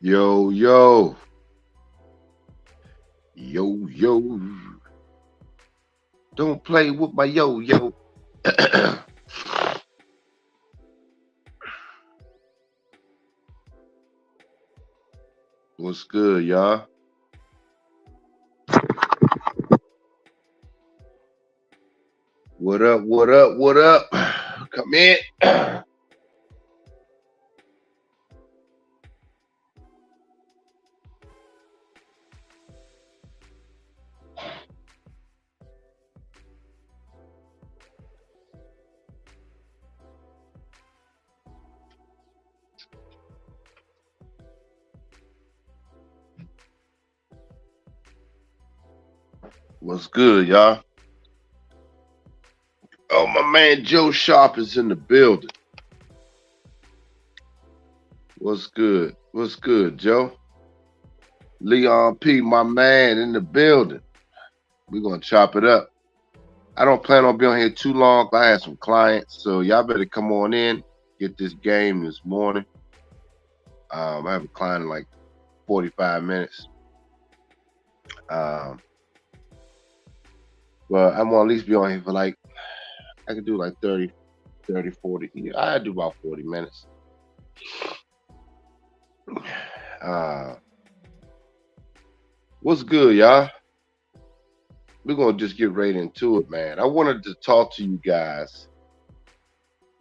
Yo, yo, yo. Don't play with my yo. What's good, y'all? What up, what up, what up? Come in. What's good, y'all? Oh, my man Joe Sharp is in the building. What's good? What's good, Joe? Leon P, my man, in the building. We're gonna chop it up. I don't plan on being here too long. I have some clients, so y'all better come on in, get this game this morning. I have a client in like 45 minutes. Um, but I'm gonna at least be on here for like I could do like 30, 40. Yeah, I do about 40 minutes. Uh, what's good, y'all? We're gonna just get right into it, man. I wanted to talk to you guys.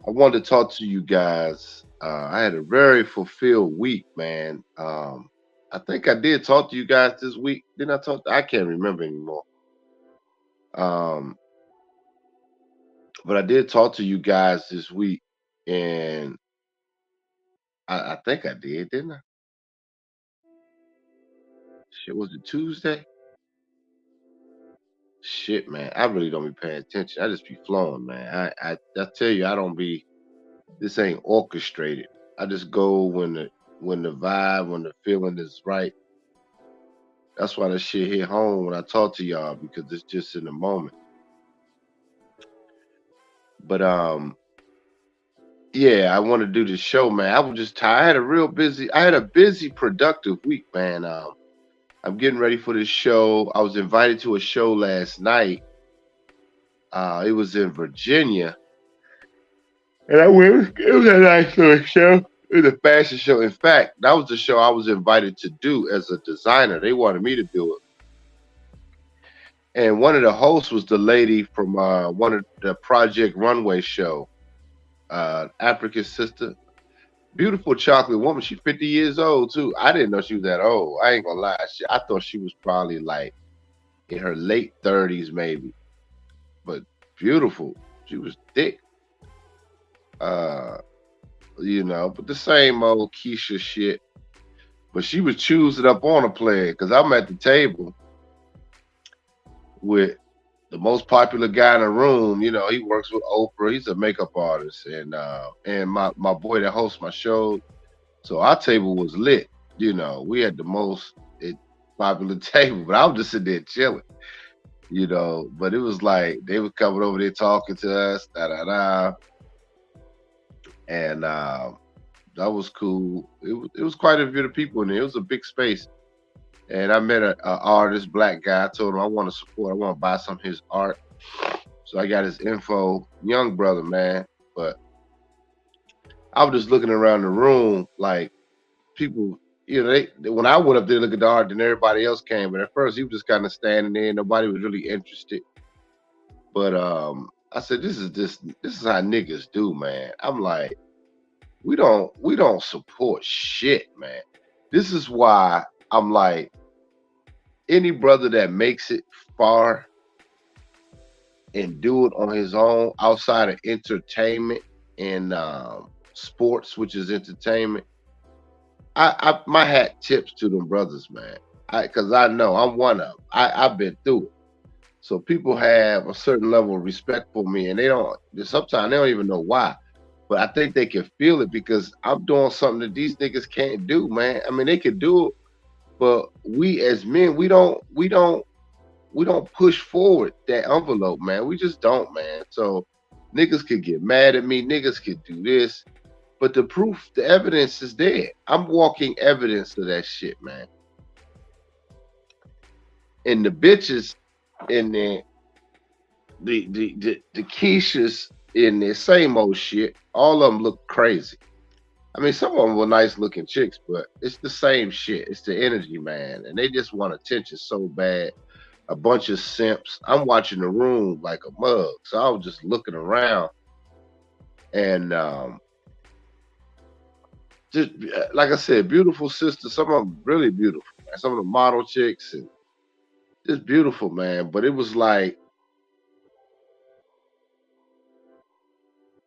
I wanted to talk to you guys. I had a very fulfilled week, man. I think I did talk to you guys this week. Didn't I talk? I can't remember anymore. Um, but I did talk to you guys this week, and I think I did, didn't I? Shit, was it Tuesday? Shit, man, I really don't be paying attention. I just be flowing, man. I tell you, I don't be. This ain't orchestrated. I just go when the vibe, when the feeling is right. That's why that shit hit home when I talk to y'all because it's just in the moment. But yeah, I want to do this show, man. I was just tired. I had a real busy. I had a busy, productive week, man. I'm getting ready for this show. I was invited to a show last night. It was in Virginia, and I went. It was a nice little show. It was a fashion show. In fact, that was the show I was invited to do as a designer. They wanted me to do it, and one of the hosts was the lady from one of the Project Runway show, African sister, beautiful chocolate woman. She's 50 years old too. I didn't know she was that old. I ain't gonna lie. I thought she was probably like in her late 30s, maybe, but beautiful. She was thick. Uh, but the same old Keisha shit. But she was choosing up on a player because I'm at the table with the most popular guy in the room. He works with Oprah. He's a makeup artist, and my boy that hosts my show. So our table was lit. We had the most popular table, but I was just sitting there chilling. But it was like they were coming over there talking to us, da da da, and that was cool. It was quite a bit of people in there. It was a big space. And I met a artist, black guy. I told him I want to support. I want to buy some of his art. So I got his info. Young brother, man. But I was just looking around the room, like people. When I went up there to look at the art, then everybody else came. But at first, he was just kind of standing there. Nobody was really interested. But I said, this is how niggas do, man. I'm like, we don't support shit, man. This is why I'm like, any brother that makes it far and do it on his own outside of entertainment and sports, which is entertainment, I my hat tips to them brothers, man. Because I know I'm one of them. I've been through it. So people have a certain level of respect for me, and they don't. Sometimes they don't even know why, but I think they can feel it because I'm doing something that these niggas can't do, man. I mean, they could do it, but we as men, we don't push forward that envelope, man. We just don't, man. So niggas could get mad at me. Niggas could do this, But the proof, the evidence is there. I'm walking evidence of that shit, man. And the bitches in there, the Keishas in there, same old shit. All of them look crazy. I mean, some of them were nice looking chicks, but it's the same shit. It's the energy, man. And they just want attention so bad. A bunch of simps. I'm watching the room like a mug. So I was just looking around and just like I said, beautiful sisters. Some of them really beautiful. Man. Some of the model chicks and just beautiful, man. But it was like,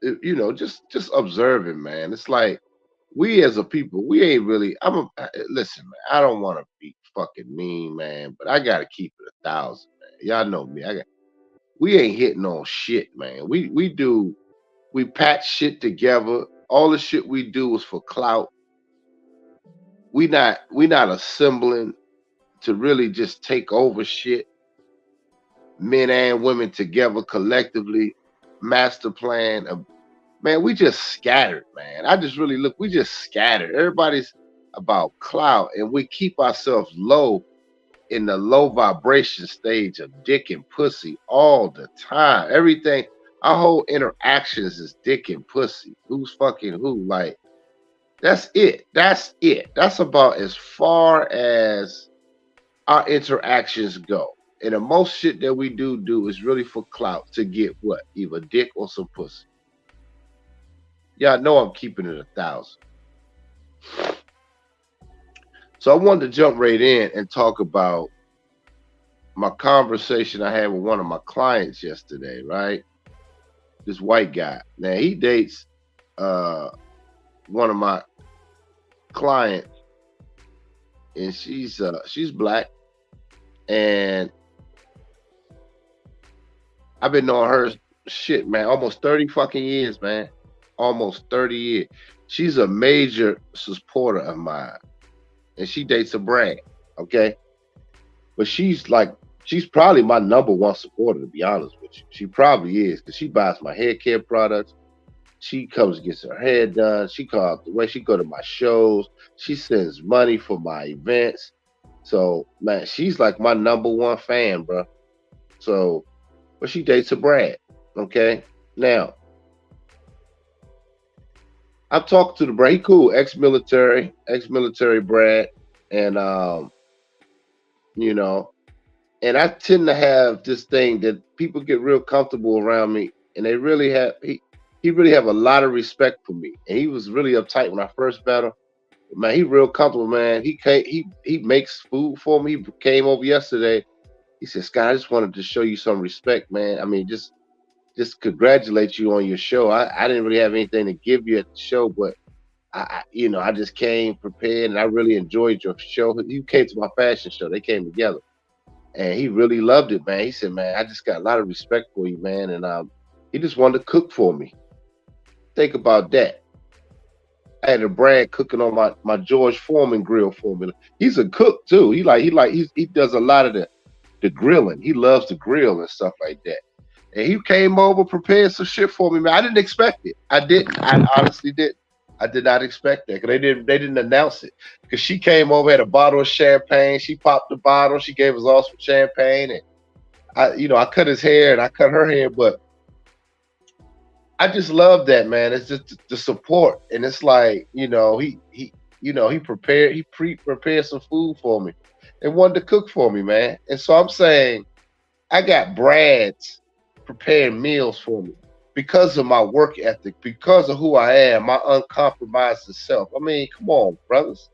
just observing, man. It's like we as a people, we ain't really. Listen, man. I don't want to be fucking mean, man, but I gotta keep it 1,000, man. Y'all know me. We ain't hitting on shit, man. We patch shit together. All the shit we do is for clout. We not assembling to really just take over shit. Men and women together collectively, master plan. Man, we just scattered, man. I just really look. We just scattered. Everybody's about clout, and we keep ourselves low in the low vibration stage of dick and pussy all the time. Everything, our whole interactions is dick and pussy. Who's fucking who? Like, that's it. That's it. That's about as far as our interactions go. And the most shit that we do is really for clout to get what? Either dick or some pussy. Y'all know I'm keeping it 1,000. So I wanted to jump right in and talk about my conversation I had with one of my clients yesterday, right? This white guy. Now he dates one of my clients, and she's black, and I've been knowing her shit, man, almost 30 fucking years, man. Almost 30 years. She's a major supporter of mine. And she dates a brand, okay? But she's probably my number one supporter, to be honest with you. She probably is, because she buys my hair care products. She comes and gets her hair done. She calls the way she go to my shows. She sends money for my events. So, man, she's like my number one fan, bro. So, but she dates a brand, okay? Now, I've talked to the Brad. He cool, ex-military Brad, and you know, and I tend to have this thing that people get real comfortable around me, and they really have he really have a lot of respect for me, and he was really uptight when I first met him. Man, he real comfortable, man. He makes food for me. He came over yesterday. He said, "Scott, I just wanted to show you some respect, man. I mean, just congratulate you on your show. I didn't really have anything to give you at the show, but I just came prepared, and I really enjoyed your show. You came to my fashion show. They came together, and he really loved it, man. He said, man, I just got a lot of respect for you, man. And he just wanted to cook for me. Think about that. I had a Brad cooking on my George Foreman grill for me. He's a cook too. He does a lot of the grilling. He loves to grill and stuff like that. And he came over, prepared some shit for me, man. I didn't expect it. I didn't. I honestly didn't. I did not expect that, because they didn't announce it. Because she came over, had a bottle of champagne. She popped the bottle. She gave us all some champagne, and I cut his hair and I cut her hair. But I just love that, man. It's just the support, and it's like he prepared some food for me and wanted to cook for me, man. And so I'm saying I got Brad's preparing meals for me because of my work ethic, because of who I am, my uncompromised self. I mean, come on, brothers.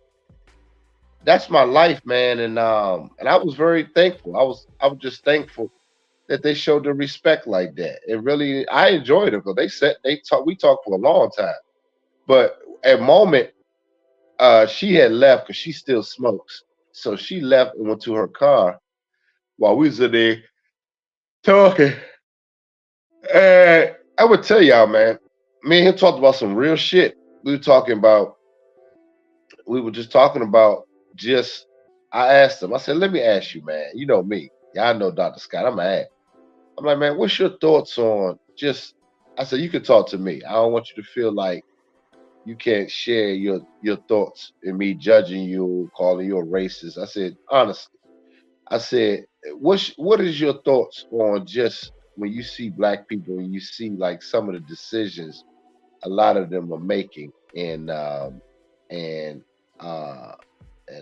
That's my life, man. And I was very thankful. I was just thankful that they showed the respect like that. It really, I enjoyed it, because we talked for a long time. But at the moment, she had left because she still smokes. So she left and went to her car while we was in there talking. And I would tell y'all, man, me and him talked about some real shit. We were just talking about just, I asked him, I said, let me ask you, man, you know me. Y'all know Dr. Scott. I'm like, man, what's your thoughts on just, I said, you can talk to me. I don't want you to feel like you can't share your thoughts and me judging you, calling you a racist. I said, honestly, I said, what is your thoughts on just when you see black people and you see like some of the decisions a lot of them are making and uh and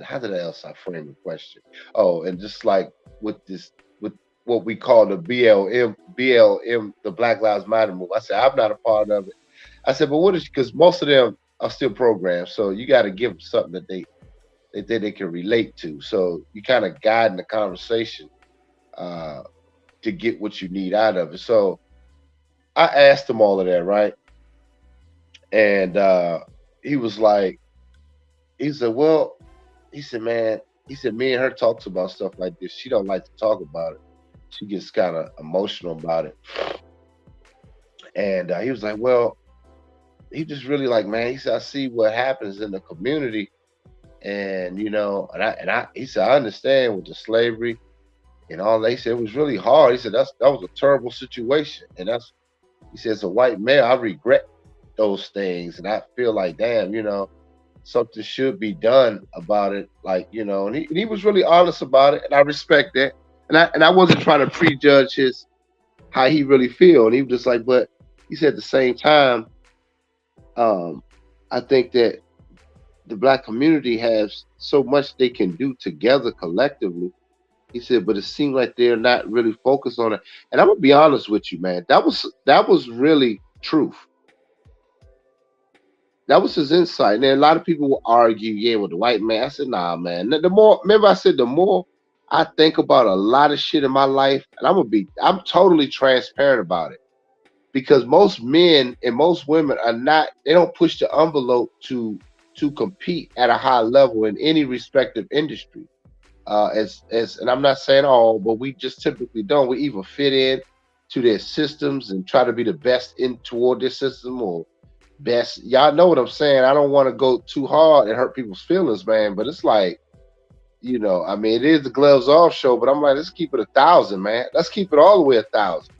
how did else I frame the question? Oh, and just like with this with what we call the BLM, the Black Lives Matter move. I said I'm not a part of it. I said, but what is because most of them are still programmed, so you got to give them something that they can relate to. So you kind of guiding the conversation uh, to get what you need out of it. So I asked him all of that, right? And he was like, he said, well, he said, man, he said, me and her talks about stuff like this. She don't like to talk about it. She gets kind of emotional about it. And he was like, well, he just really like, man, he said, I see what happens in the community. And, he said, I understand with the slavery and all that. He said, it was really hard. He said, that was a terrible situation. And he said, as a white male, I regret those things. And I feel like, damn, something should be done about it. Like, and he was really honest about it. And I respect that. And I wasn't trying to prejudge how he really feel. And he was just like, but he said at the same time, I think that the black community has so much they can do together collectively. He said, but it seemed like they're not really focused on it. And I'm gonna be honest with you, man. That was really truth. That was his insight. And then a lot of people will argue, yeah, with the white man. I said, nah, man. The more, remember, I said, the more I think about a lot of shit in my life, and I'm totally transparent about it. Because most men and most women they don't push the envelope to compete at a high level in any respective industry. And I'm not saying all, but we just typically don't. We either fit in to their systems and try to be the best in toward their system or best. Y'all know what I'm saying. I don't want to go too hard and hurt people's feelings, man. But it's like, I mean, it is the gloves off show, but I'm like, let's keep it 1,000, man. Let's keep it all the way 1,000,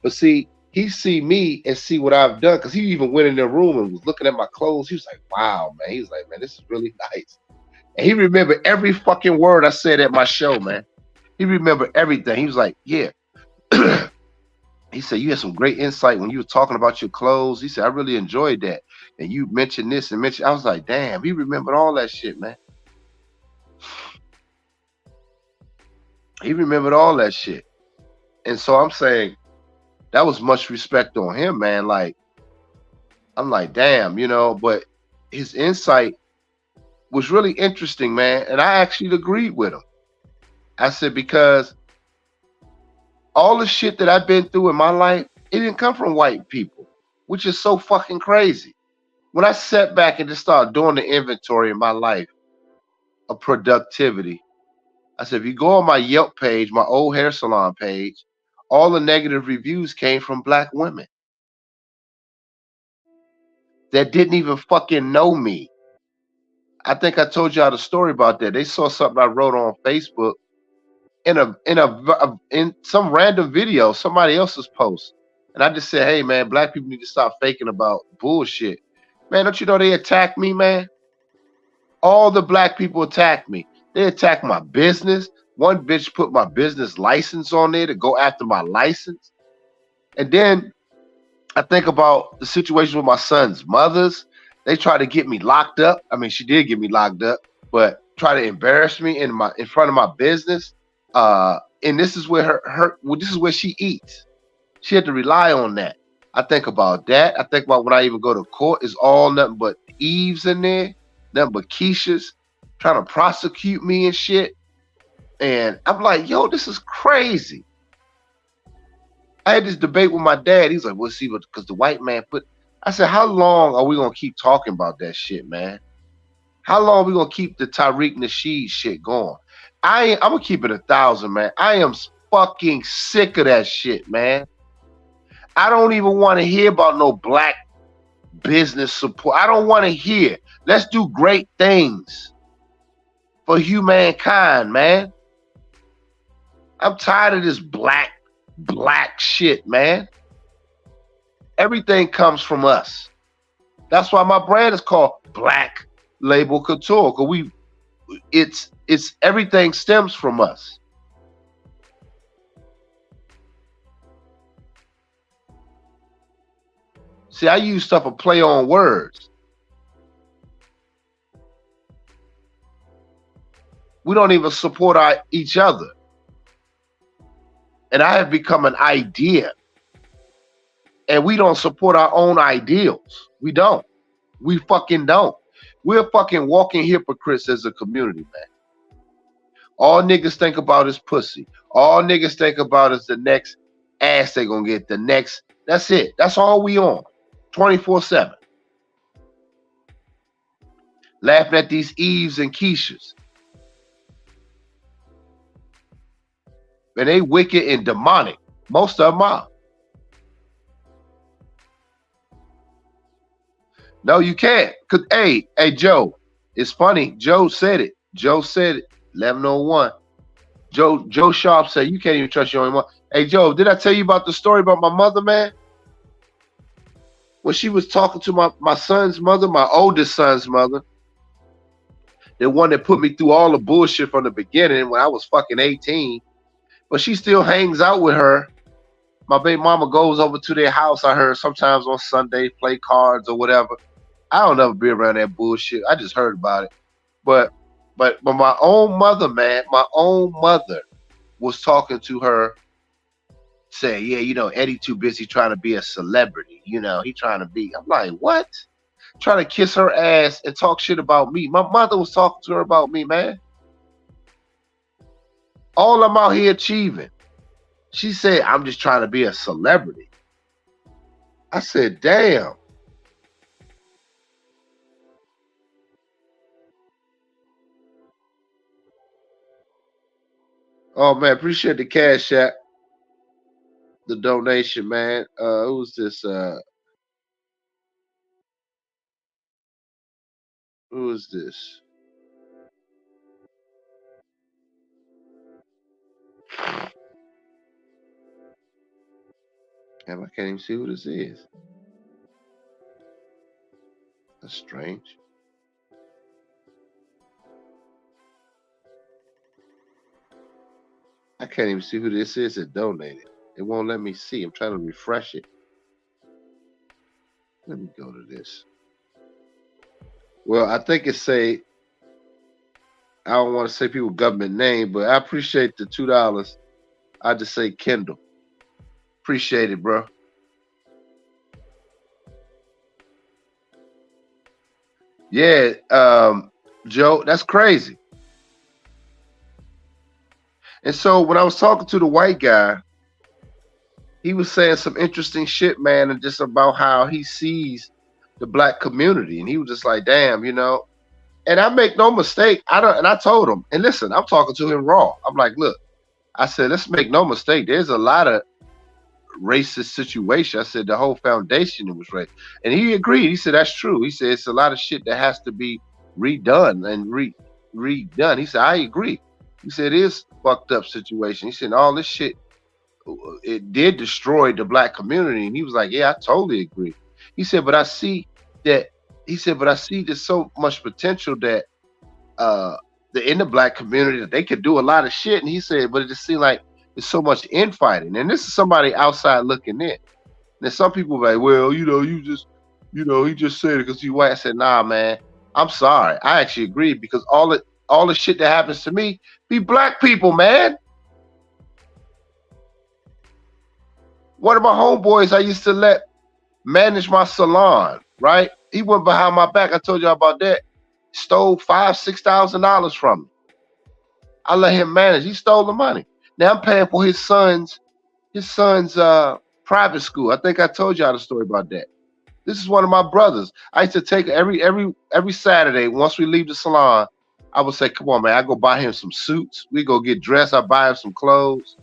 But see, he see me and see what I've done because he even went in the room and was looking at my clothes. He was like, wow, man. He was like, man, this is really nice. And he remembered every fucking word I said at my show, man. He remembered everything. He was like, yeah. He said, you had some great insight when you were talking about your clothes. He said, I really enjoyed that. And you mentioned this and mentioned, I was like, damn, he remembered all that shit, man. He remembered all that shit. And so I'm saying that was much respect on him, man. Like, I'm like, damn, but his insight was really interesting, man. And I actually agreed with him. I said, because all the shit that I've been through in my life, it didn't come from white people, which is so fucking crazy. When I sat back and just started doing the inventory in my life of productivity, I said, if you go on my Yelp page, my old hair salon page, all the negative reviews came from black women that didn't even fucking know me. I think I told y'all the story about that. They saw something I wrote on Facebook in some random video, somebody else's post. And I just said, hey, man, black people need to stop faking about bullshit. Man, don't you know they attacked me, man? All the black people attacked me. They attacked my business. One bitch put my business license on there to go after my license. And then I think about the situation with my son's mothers. They tried to get me locked up. I mean, she did get me locked up, but try to embarrass me in front of my business. And this is where this is where she eats. She had to rely on that. I think about that. I think about when I even go to court, it's all nothing but Eves in there, nothing but Keisha's trying to prosecute me and shit. And I'm like, yo, this is crazy. I had this debate with my dad. He's like, well, see, because the white man I said, how long are we going to keep talking about that shit, man? How long are we going to keep the Tariq Nasheed shit going? I'm going to keep it 1,000, man. I am fucking sick of that shit, man. I don't even want to hear about no black business support. I don't want to hear. Let's do great things for humankind, man. I'm tired of this black shit, man. Everything comes from us. That's why my brand is called Black Label Couture. Cause it's everything stems from us. See, I use stuff to play on words. We don't even support each other. And I have become an idea. And we don't support our own ideals. We don't. We fucking don't. We're fucking walking hypocrites as a community, man. All niggas think about is pussy. All niggas think about is the next ass they gonna get. The next. That's it. That's all we on. 24/7. Laughing at these Eves and Keishas. And they wicked and demonic. Most of them are. No, you can't. Cause hey, Joe, it's funny. Joe said it. 1101. Joe Sharp said you can't even trust your own mom. Hey Joe, did I tell you about the story about my mother, man? When she was talking to my son's mother, my oldest son's mother, the one that put me through all the bullshit from the beginning when I was fucking 18. But she still hangs out with her. My baby mama goes over to their house, I heard, sometimes on Sunday, play cards or whatever. I don't ever be around that bullshit. I just heard about it. But my own mother, man, my own mother was talking to her, saying, yeah, Eddie too busy trying to be a celebrity. He trying to be. I'm like, what? Trying to kiss her ass and talk shit about me. My mother was talking to her about me, man. All I'm out here achieving. She said, I'm just trying to be a celebrity. I said, damn. Oh, man, appreciate the cash app. The donation, man. Who's this? Who is this? Damn, I can't even see who this is. That's strange. I can't even see who this is that donated. It won't let me see. I'm trying to refresh it. Let me go to this. Well, I think it say, I don't want to say people government name, but I appreciate the $2. I just say Kendall. Appreciate it, bro. Yeah, Joe, that's crazy. And so when I was talking to the white guy, he was saying some interesting shit, man, and just about how he sees the black community. And he was just like, damn, and I make no mistake. And I told him, and listen, I'm talking to him raw. I'm like, look, I said, let's make no mistake. There's a lot of racist situation. I said the whole foundation was racist. And he agreed. He said, that's true. He said, it's a lot of shit that has to be redone and redone. He said, I agree. He said, it is fucked up situation. He said, all this shit, it did destroy the black community. And he was like, yeah, I totally agree. He said, but I see that, there's so much potential that in the black community that they could do a lot of shit. And he said, but it just seemed like there's so much infighting. And this is somebody outside looking in. And some people are like, well, he just said it because he's white. I said, nah, man, I'm sorry. I actually agree because all the shit that happens to me be black people, man. One of my homeboys I used to let manage my salon, right? He went behind my back. I told y'all about that. Stole $5,000-$6,000 from me. I let him manage. He stole the money. Now I'm paying for his son's private school. I think I told y'all the story about that. This is one of my brothers. I used to take every Saturday once we leave the salon. I would say, come on, man. I go buy him some suits. We go get dressed. I buy him some clothes,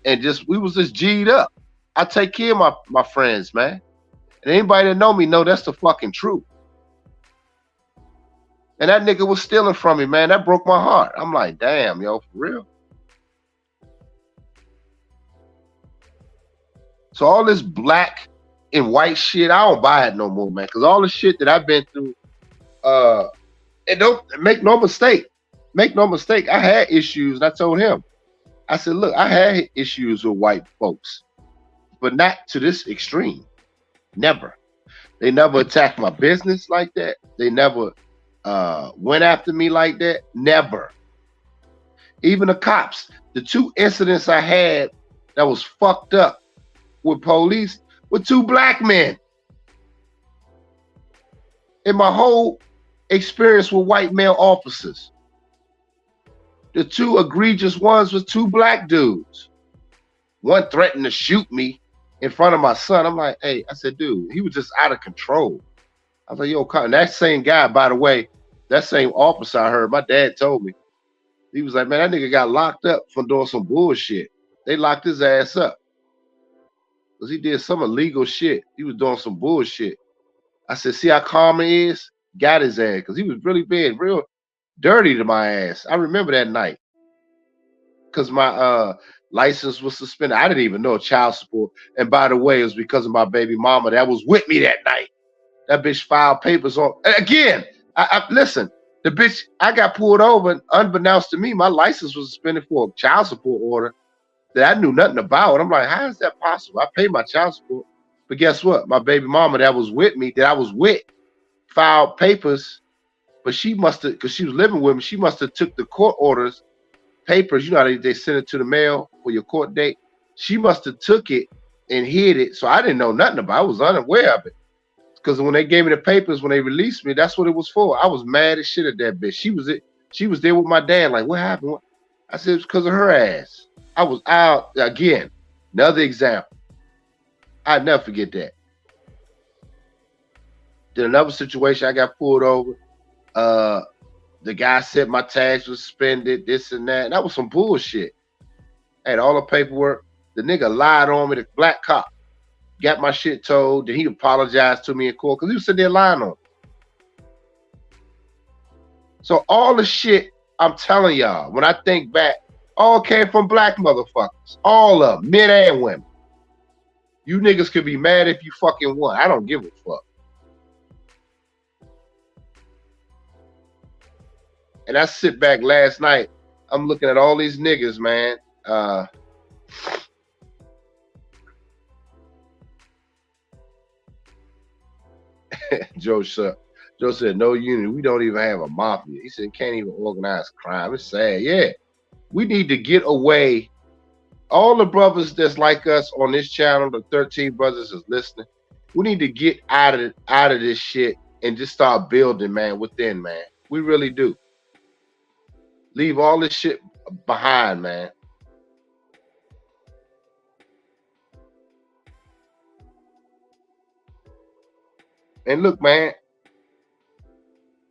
and we was just G'd up. I take care of my friends, man. And anybody that know me know that's the fucking truth. And that nigga was stealing from me, man. That broke my heart. I'm like, damn, yo, for real. So all this black and white shit, I don't buy it no more, man. Cause all the shit that I've been through, and don't make no mistake. Make no mistake, I had issues, and I told him, I said, look, I had issues with white folks, but not to this extreme. Never. They never attacked my business like that. They never went after me like that. Never. Even the cops, the two incidents I had that was fucked up with police were two black men. In my whole experience with white male officers, the two egregious ones was two black dudes. One threatened to shoot me in front of my son. I'm like, hey, I said, dude, he was just out of control. I was like, yo, and that same guy, by the way, that same officer I heard, my dad told me, he was like, man, that nigga got locked up for doing some bullshit. They locked his ass up because he did some illegal shit. He was doing some bullshit. I said, see how calm he is? Got his ass because he was really being real dirty to my ass. I remember that night because my license was suspended. I didn't even know child support. And by the way, it was because of my baby mama that was with me that night. That bitch filed papers on. Again, I listen, the bitch, I got pulled over, and unbeknownst to me, my license was suspended for a child support order that I knew nothing about. I'm like, how is that possible? I paid my child support. But guess what? My baby mama that was with me, that I was with, filed papers, but she must have, because she was living with me, she must have took the court orders, papers, you know how they send it to the mail for your court date. She must have took it and hid it. So I didn't know nothing about it. I was unaware of it. Because when they gave me the papers, when they released me, that's what it was for. I was mad as shit at that bitch. She was there with my dad. Like, what happened? I said, it's because of her ass. I was out again. Another example. I'd never forget that. Then another situation, I got pulled over. The guy said my tags was suspended, this and that. And that was some bullshit. I had all the paperwork. The nigga lied on me, the black cop. Got my shit told. Then he apologized to me in court because he was sitting there lying on me. So all the shit I'm telling y'all, when I think back, all came from black motherfuckers. All of them, men and women. You niggas could be mad if you fucking won. I don't give a fuck. And I sit back last night, I'm looking at all these niggas, man. Joe said, no unity. We don't even have a mafia. He said, can't even organize crime. It's sad. Yeah. We need to get away. All the brothers that's like us on this channel, the 13 brothers is listening. We need to get out of this shit and just start building, man, within, man. We really do. Leave all this shit behind, man. And look, man,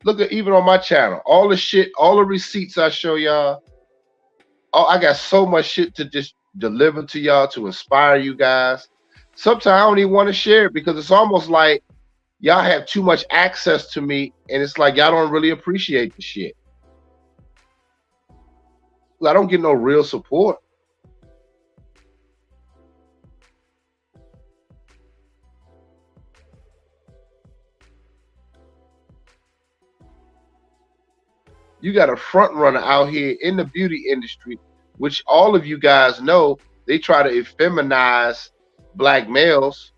look at even on my channel, all the shit, all the receipts I show y'all. Oh, I got so much shit to just deliver to y'all to inspire you guys. Sometimes I don't even want to share it because it's almost like y'all have too much access to me, and it's like y'all don't really appreciate the shit. I don't get no real support. You got a front runner out here in the beauty industry, which all of you guys know, they try to effeminize black males,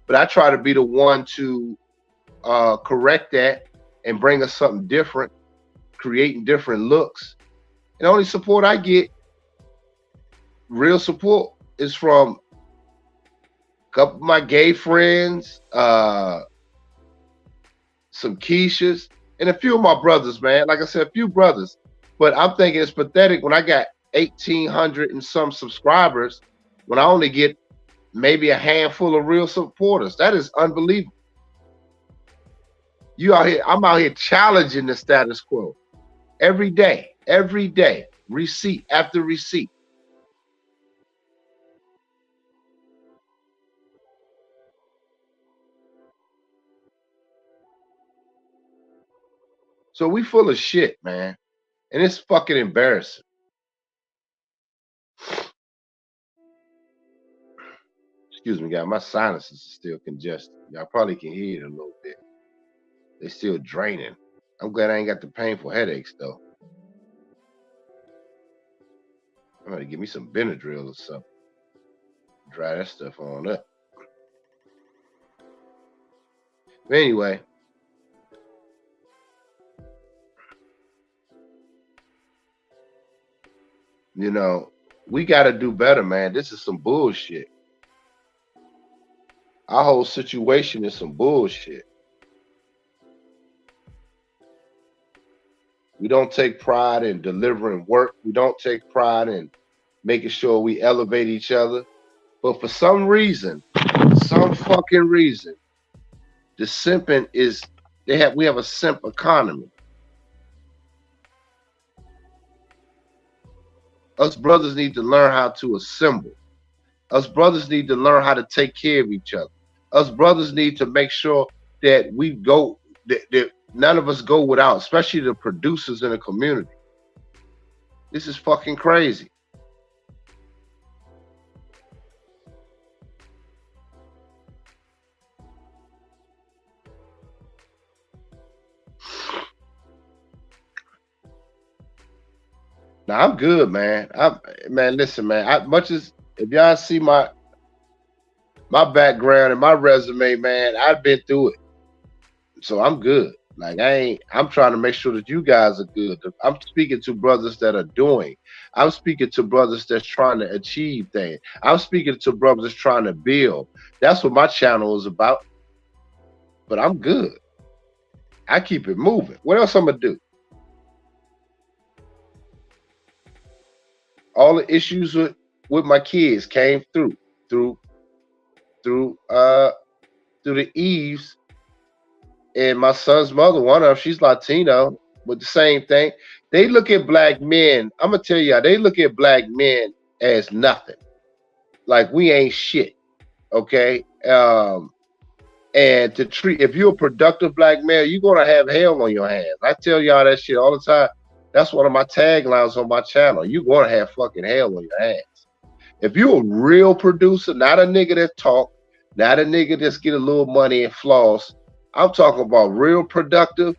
but I try to be the one to correct that and bring us something different, creating different looks. And the only support I get, real support, is from a couple of my gay friends, some Keishas, and a few of my brothers, man. Like I said, a few brothers. But I'm thinking it's pathetic when I got 1,800 and some subscribers, when I only get maybe a handful of real supporters. That is unbelievable. You out here, I'm out here challenging the status quo every day, receipt after receipt. So we full of shit, man. And it's fucking embarrassing. Excuse me, guys. My sinuses are still congested. Y'all probably can hear it a little bit. They still draining. I'm glad I ain't got the painful headaches though. I'm gonna give me some Benadryl or something. Dry that stuff on up. But anyway, you know, we got to do better, man. This is some bullshit. Our whole situation is some bullshit. We don't take pride in delivering work. We don't take pride in making sure we elevate each other. But for some reason, some fucking reason, the simping is we have a simp economy. Us brothers need to learn how to assemble. Us brothers need to learn how to take care of each other. Us brothers need to make sure that we go that none of us go without, especially the producers in the community. This is fucking crazy. Now I'm good, man. Man, listen, man. Much as if y'all see my background and my resume, man, I've been through it, so I'm good. Like I'm trying to make sure that you guys are good. I'm speaking to brothers that are doing. I'm speaking to brothers that's trying to achieve things. I'm speaking to brothers that's trying to build. That's what my channel is about. But I'm good. I keep it moving. What else I'm gonna do? All the issues with my kids came through the Eves and my son's mother. One of them, she's Latino, but the same thing. They look at black men. I'm gonna tell y'all, they look at black men as nothing. Like we ain't shit. Okay. And to treat, if you're a productive black man, you're gonna have hell on your hands. I tell y'all that shit all the time. That's one of my taglines on my channel. You're gonna have fucking hell on your hands. If you're a real producer, not a nigga that talk, not a nigga that's get a little money and floss. I'm talking about real productive.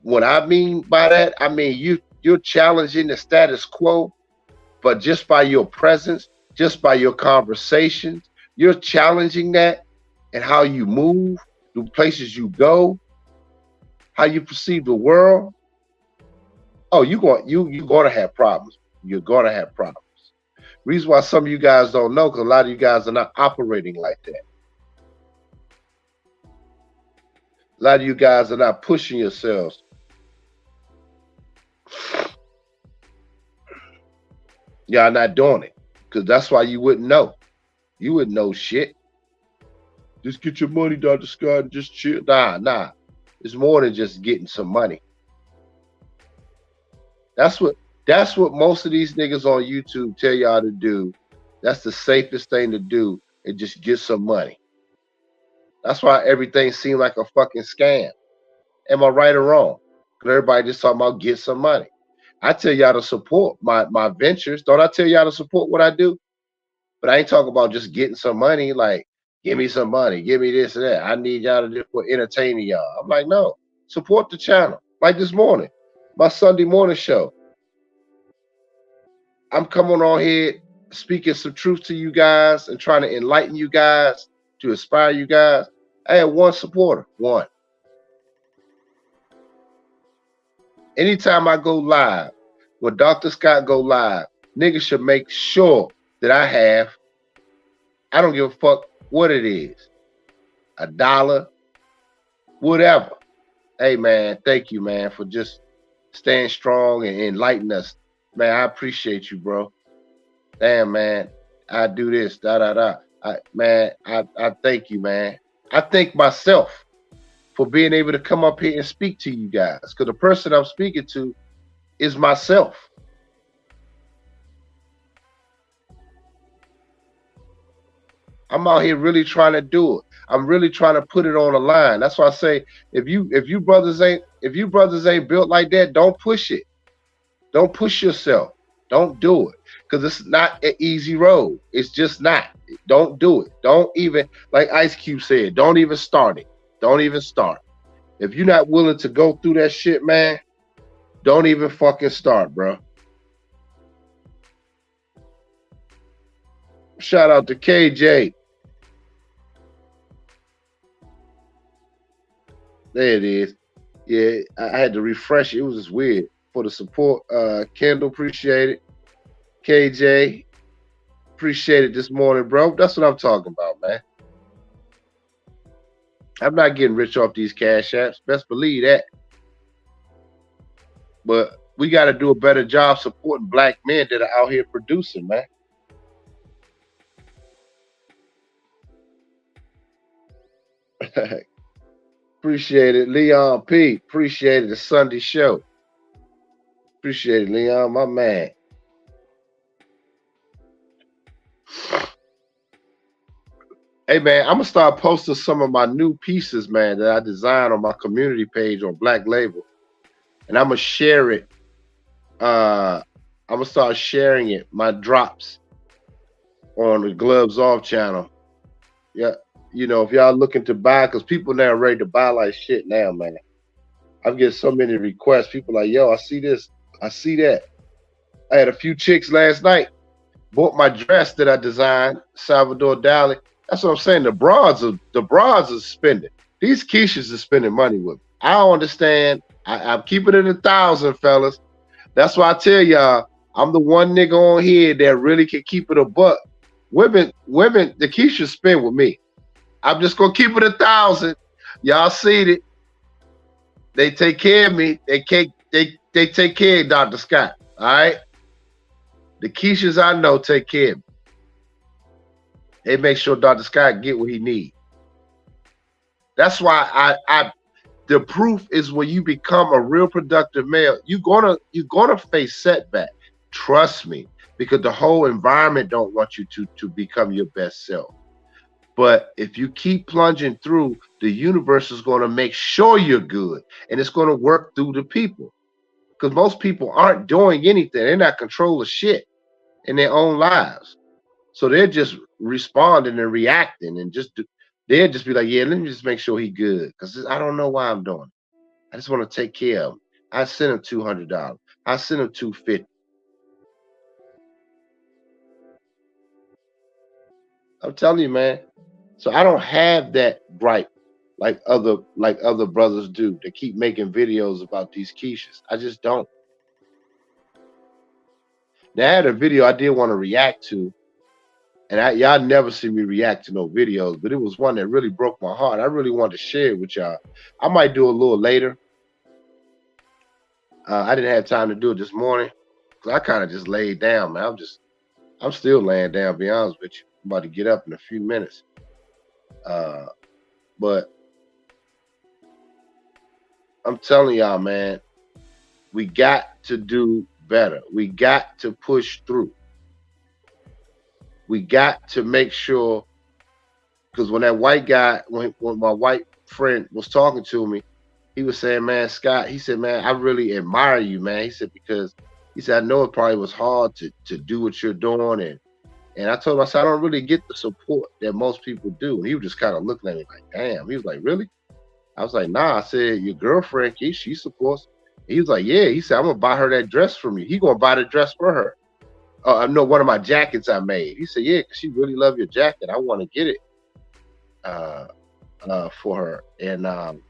What I mean by that, I mean you're challenging the status quo, but just by your presence, just by your conversations, you're challenging that and how you move, the places you go, how you perceive the world. Oh, you're gonna have problems. You're gonna have problems. Reason why some of you guys don't know, because a lot of you guys are not operating like that. A lot of you guys are not pushing yourselves. Y'all not doing it, because that's why you wouldn't know. You wouldn't know shit. Just get your money, Dr. Scott, and just chill. Nah. It's more than just getting some money. That's what most of these niggas on YouTube tell y'all to do. That's the safest thing to do, and just get some money. That's why everything seems like a fucking scam. Am I right or wrong? Because everybody just talking about get some money. I tell y'all to support my ventures. Don't I tell y'all to support what I do? But I ain't talking about just getting some money, like, give me some money, give me this and that. I need y'all to do for entertaining y'all. I'm like, no, support the channel. Like this morning, my Sunday morning show. I'm coming on here speaking some truth to you guys and trying to enlighten you guys, to inspire you guys. I had one supporter, one. Anytime I go live, when Dr. Scott go live, niggas should make sure that I don't give a fuck what it is, $1, whatever. Hey man, thank you, man, for just staying strong and enlightening us. Man, I appreciate you, bro. Damn, man, I do this, I thank you, man. I thank myself for being able to come up here and speak to you guys, because the person I'm speaking to is myself. I'm out here really trying to do it. I'm really trying to put it on the line. That's why I say, if you brothers ain't built like that, don't push it. Don't push yourself. Don't do it. because it's not an easy road. It's just not. Don't do it. Don't even, like Ice Cube said, don't even start it. Don't even start. If you're not willing to go through that shit, man, don't even fucking start, bro. Shout out to KJ. There it is. Yeah, I had to refresh it. It was just weird. For the support, Kendall, appreciate it. KJ, appreciate it this morning, bro. That's what I'm talking about, man. I'm not getting rich off these cash apps. Best believe that. But we got to do a better job supporting black men that are out here producing, man. Appreciate it, Leon P. Appreciate it, the Sunday show. Appreciate it, Leon, my man. Hey man, I'm gonna start posting some of my new pieces, man, that I designed on my community page on Black Label, and I'm gonna share it. I'm gonna start sharing it, my drops on the Gloves Off channel. Yeah, you know, if y'all looking to buy, because people now ready to buy like shit now, man. I'm getting so many requests. People like, yo, I see this, I see that. I had a few chicks last night bought my dress that I designed, Salvador Dali. That's what I'm saying. The broads are spending. These Keishas are spending money with me. I don't understand. I'm keeping it 1,000, fellas. That's why I tell y'all, I'm the one nigga on here that really can keep it a buck. Women, the Keishas spend with me. I'm just gonna keep it 1,000. Y'all seen it. They take care of me. They take care of Dr. Scott. All right. The Keishas I know take care of me. They make sure Dr. Scott get what he needs. That's why the proof is when you become a real productive male, you're gonna face setback. Trust me, because the whole environment don't want you to become your best self. But if you keep plunging through, the universe is going to make sure you're good, and it's going to work through the people. Because most people aren't doing anything; they're not controlling shit in their own lives. So they're just responding and reacting, and they'll just be like, "Yeah, let me just make sure he good," because I don't know why I'm doing it. I just want to take care of him. I sent him $200. I sent him $250. I'm telling you, man. So I don't have that gripe like other brothers do. They keep making videos about these Keishas. I just don't. Now I had a video I did want to react to, and y'all never see me react to no videos, but it was one that really broke my heart. I really wanted to share it with y'all. I might do a little later. I didn't have time to do it this morning because I kind of just laid down, man. I'm still laying down. To be honest with you, I'm about to get up in a few minutes. But I'm telling y'all, man, we got to do better. We got to push through. We got to make sure, because when that white guy, when my white friend was talking to me, he was saying, man, Scott, he said, man, I really admire you, man. He said, because he said, I know it probably was hard to do what you're doing. And I told him, I said, I don't really get the support that most people do. And he was just kind of looking at me like, damn. He was like, really? I was like, nah. I said, your girlfriend, she supports. He was like, yeah. He said, I'm going to buy her that dress from you. He going to buy the dress for her. I know one of my jackets I made. He said, yeah, because she really love your jacket. I want to get it for her. And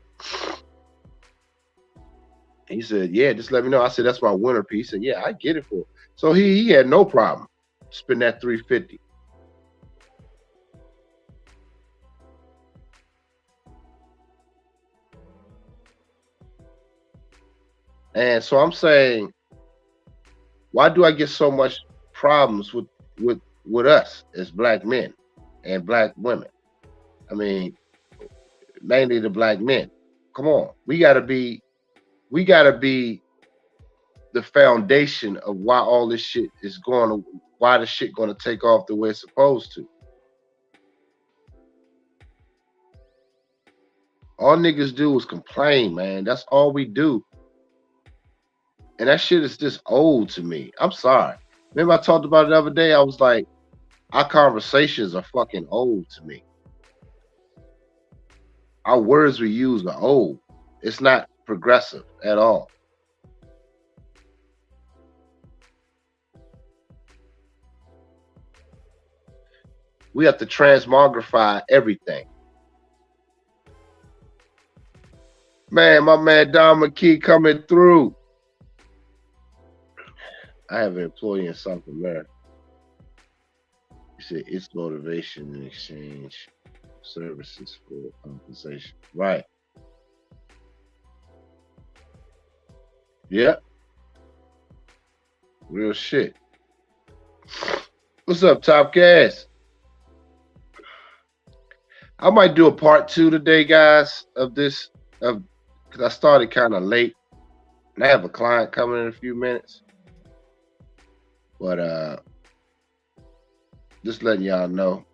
he said, yeah, just let me know. I said, that's my winter piece. He said, yeah, I get it for her. So he had no problem spend that $350. And so I'm saying, why do I get so much problems with us as black men and black women? I mean, mainly the black men. Come on, we gotta be the foundation of why all this shit is going to, why the shit going to take off the way it's supposed to. All niggas do is complain, man. That's all we do. And that shit is just old to me. I'm sorry. Remember I talked about it the other day? I was like, our conversations are fucking old to me. Our words we use are old. It's not progressive at all. We have to transmogrify everything. Man, my man Don McKee coming through. I have an employee in South America. He said it's motivation in exchange services for compensation. Right. Yeah. Real shit. What's up, Top Gas? I might do a part 2 today, guys, of this of because I started kind of late. And I have a client coming in a few minutes. But just letting y'all know.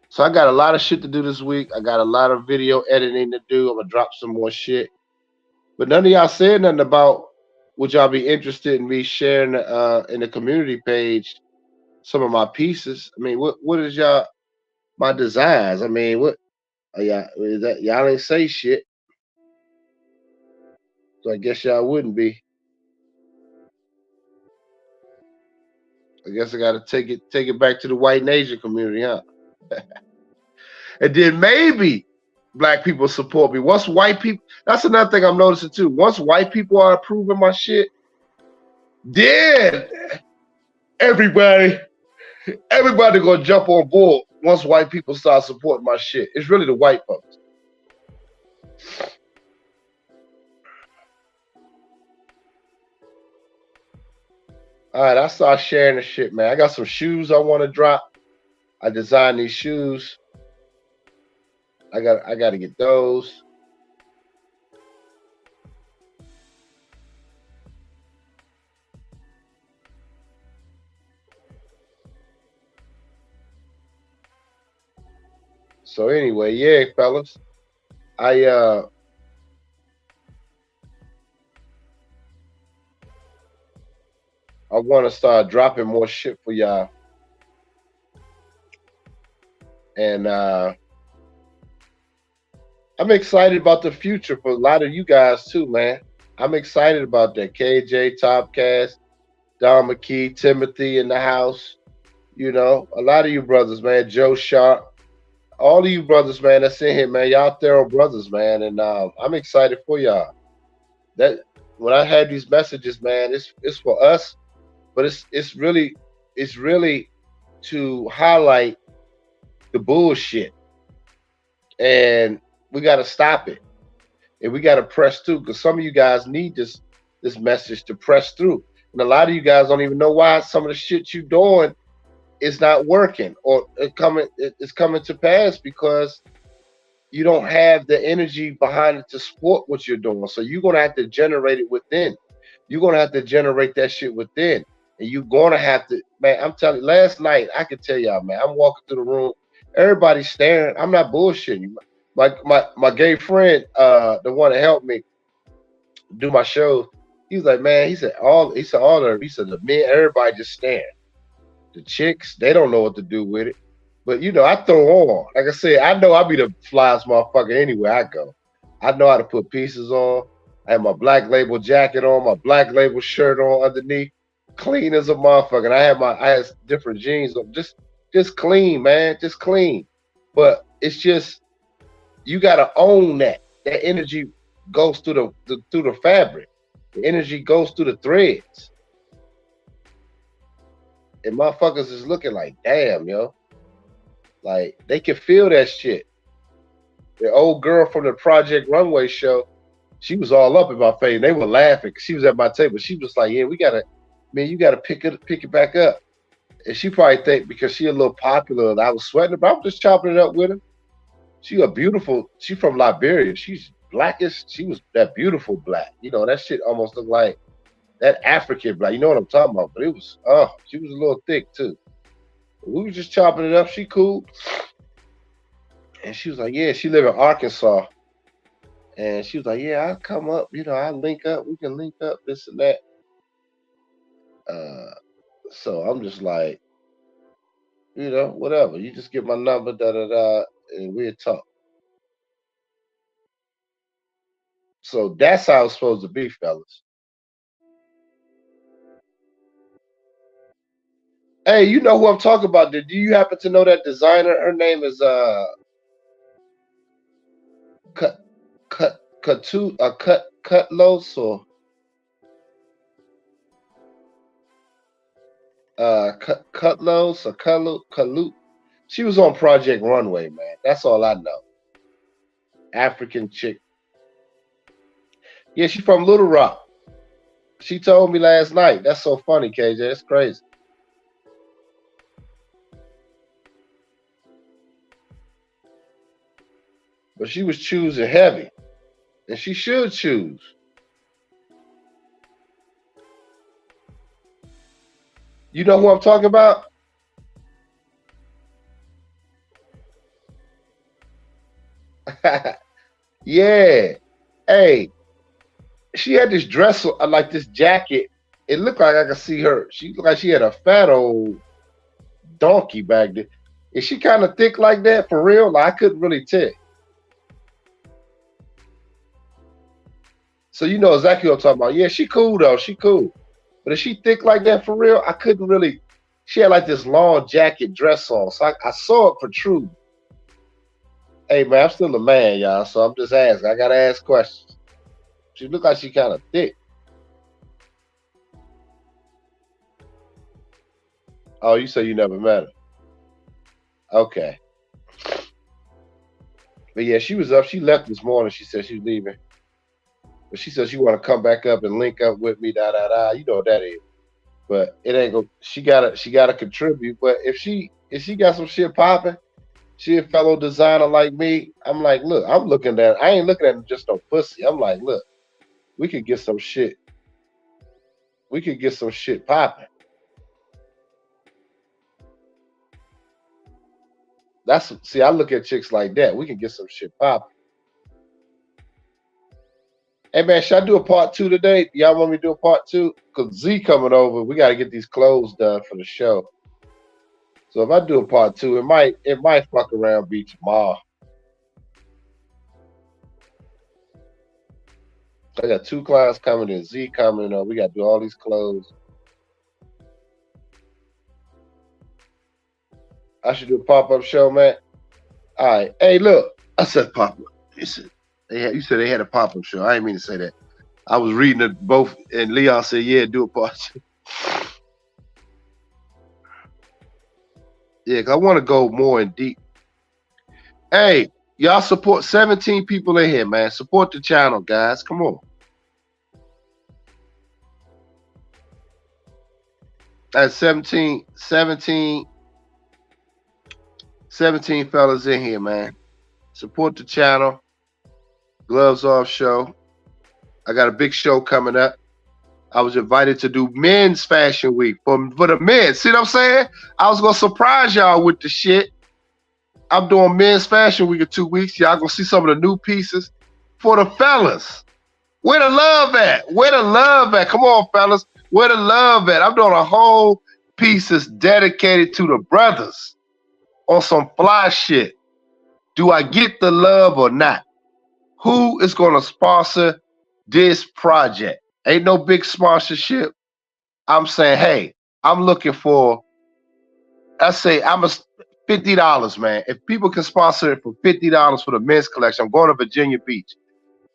So I got a lot of shit to do this week. I got a lot of video editing to do. I'm gonna drop some more shit. But none of y'all said nothing about would y'all be interested in me sharing in the community page some of my pieces. I mean, what is y'all my designs? I mean, what are y'all is that y'all ain't say shit. So I guess y'all wouldn't be. I guess I gotta take it back to the white nation community, huh? And then maybe black people support me. Once white people, that's another thing I'm noticing too. Once white people are approving my shit, then everybody gonna jump on board once white people start supporting my shit. It's really the white folks. All right, I start sharing the shit, man. I got some shoes I want to drop. I designed these shoes. I got to get those. So anyway, yeah, fellas, I want to start dropping more shit for y'all, and I'm excited about the future for a lot of you guys too, man. I'm excited about that. KJ, Topcast, Don McKee, Timothy in the house. You know, a lot of you brothers, man. Joe Sharp, all of you brothers, man. That's in here, man. Y'all thorough brothers, man, and I'm excited for y'all. That when I had these messages, man, it's for us, but it's really to highlight the bullshit, and we got to stop it, and we got to press through because some of you guys need this message to press through, and a lot of you guys don't even know why some of the shit you doing is not working or it's coming to pass because you don't have the energy behind it to support what you're doing. So you're gonna have to generate it within. You're gonna have to generate that shit within. And you're gonna have to, man. I'm telling you, last night I could tell y'all, man, I'm walking through the room, everybody's staring. I'm not bullshitting you. My gay friend, the one that helped me do my show, he was like, man, he said all the men, everybody just staring. The chicks, they don't know what to do with it. But you know, I throw on. Like I said, I know I be the flyest motherfucker anywhere I go. I know how to put pieces on. I have my black label jacket on, my black label shirt on underneath, clean as a motherfucker. And I had different jeans on, just clean, man, just clean. But it's just you gotta own that. That energy goes through the fabric. The energy goes through the threads. And motherfuckers is looking like, damn, yo. Like, they can feel that shit. The old girl from the Project Runway show, she was all up in my face. They were laughing. She was at my table. She was like, yeah, you gotta pick it back up. And she probably think because she a little popular and I was sweating, but I'm just chopping it up with her. She from Liberia. She's blackish. She was that beautiful black. You know, that shit almost looked like that African black. You know what I'm talking about? But it was, she was a little thick too. We were just chopping it up. She cool. And she was like, yeah, she live in Arkansas. And she was like, "Yeah, I'll come up. I'll link up. We can link up this and that." Uh, so I'm just like, whatever. You just get my number, da da da, and we'll talk. So that's how it's supposed to be, fellas. Hey, you know who I'm talking about? Do you happen to know that designer? Her name is Cutlos or Cutlos or Kalut. She was on Project Runway, man. That's all I know. African chick. Yeah, she's from Little Rock. She told me last night. That's so funny, KJ. That's crazy. But she was choosing heavy, and she should choose. You know who I'm talking about? Yeah. Hey, she had this dress, like this jacket. It looked like I could see her. She looked like she had a fat old donkey back there. Is she kind of thick like that for real? Like, I couldn't really tell. So you know exactly what I'm talking about. Yeah, she cool though. She cool. But is she thick like that for real? I couldn't really. She had like this long jacket dress on, so I saw it protrude. Hey man, I'm still a man, y'all. So I'm just asking. I gotta ask questions. She looked like she kind of thick. Oh, you say you never met her? Okay. But yeah, she was up. She left this morning. She said she's leaving, but she said she want to come back up and link up with me. Da da da. You know what that is. But it ain't go. She gotta contribute. But if she got some shit popping, she a fellow designer like me. I'm like, look, I'm looking at. I ain't looking at just no pussy. I'm like, look, we could get some shit. We could get some shit popping. That's see, I look at chicks like that. We can get some shit popping. Hey man, should I do a part two today? Y'all want me to do a part two? Cause Z coming over. We got to get these clothes done for the show. So if I do a part two, it might fuck around be tomorrow. I got two clients coming and Z coming. We got to do all these clothes. I should do a pop up show, man. All right. Hey, look. I said pop up. You said they had a pop up show. I didn't mean to say that. I was reading it both, and Leon said, "Yeah, do a part two." Yeah, 'cause I want to go more in deep. Hey, y'all support 17 people in here, man. Support the channel, guys. Come on. That's 17 fellas in here, man. Support the channel. Gloves Off show. I got a big show coming up. I was invited to do men's fashion week for the men. See what I'm saying? I was gonna surprise y'all with the shit. I'm doing men's fashion week in 2 weeks. Y'all gonna see some of the new pieces for the fellas. Where the love at? Where the love at? Come on, fellas. Where the love at? I'm doing a whole pieces dedicated to the brothers on some fly shit. Do I get the love or not? Who is gonna sponsor this project? Ain't no big sponsorship. I'm saying, hey, I'm looking for. I say I'm a $50, man. If people can sponsor it for $50 for the men's collection, I'm going to Virginia Beach.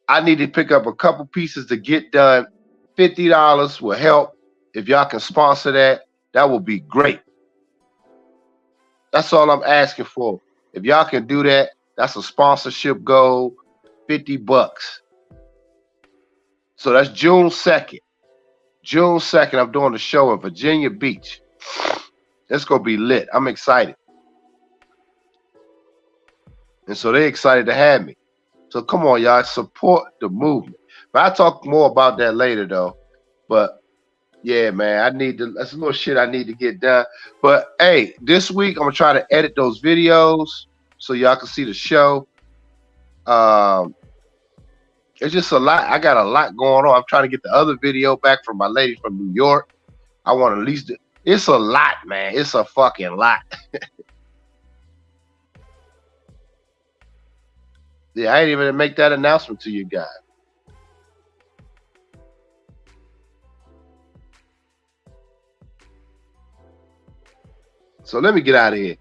I need to pick up a couple pieces to get done. $50 will help. If y'all can sponsor that, that will be great. That's all I'm asking for. If y'all can do that, that's a sponsorship goal. $50. So that's June 2nd. June 2nd, I'm doing the show in Virginia Beach. It's gonna be lit. I'm excited. And so they're excited to have me. So come on, y'all, support the movement. But I'll talk more about that later though. But yeah, man, that's a little shit I need to get done. But hey, this week I'm gonna try to edit those videos so y'all can see the show. It's just a lot. I got a lot going on. I'm trying to get the other video back from my lady from New York. I want to at least. It's a lot, man. It's a fucking lot. Yeah, I ain't even make that announcement to you guys. So let me get out of here.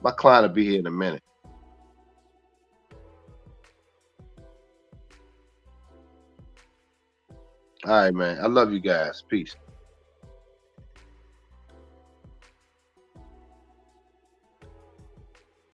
My client will be here in a minute. All right, man. I love you guys. Peace.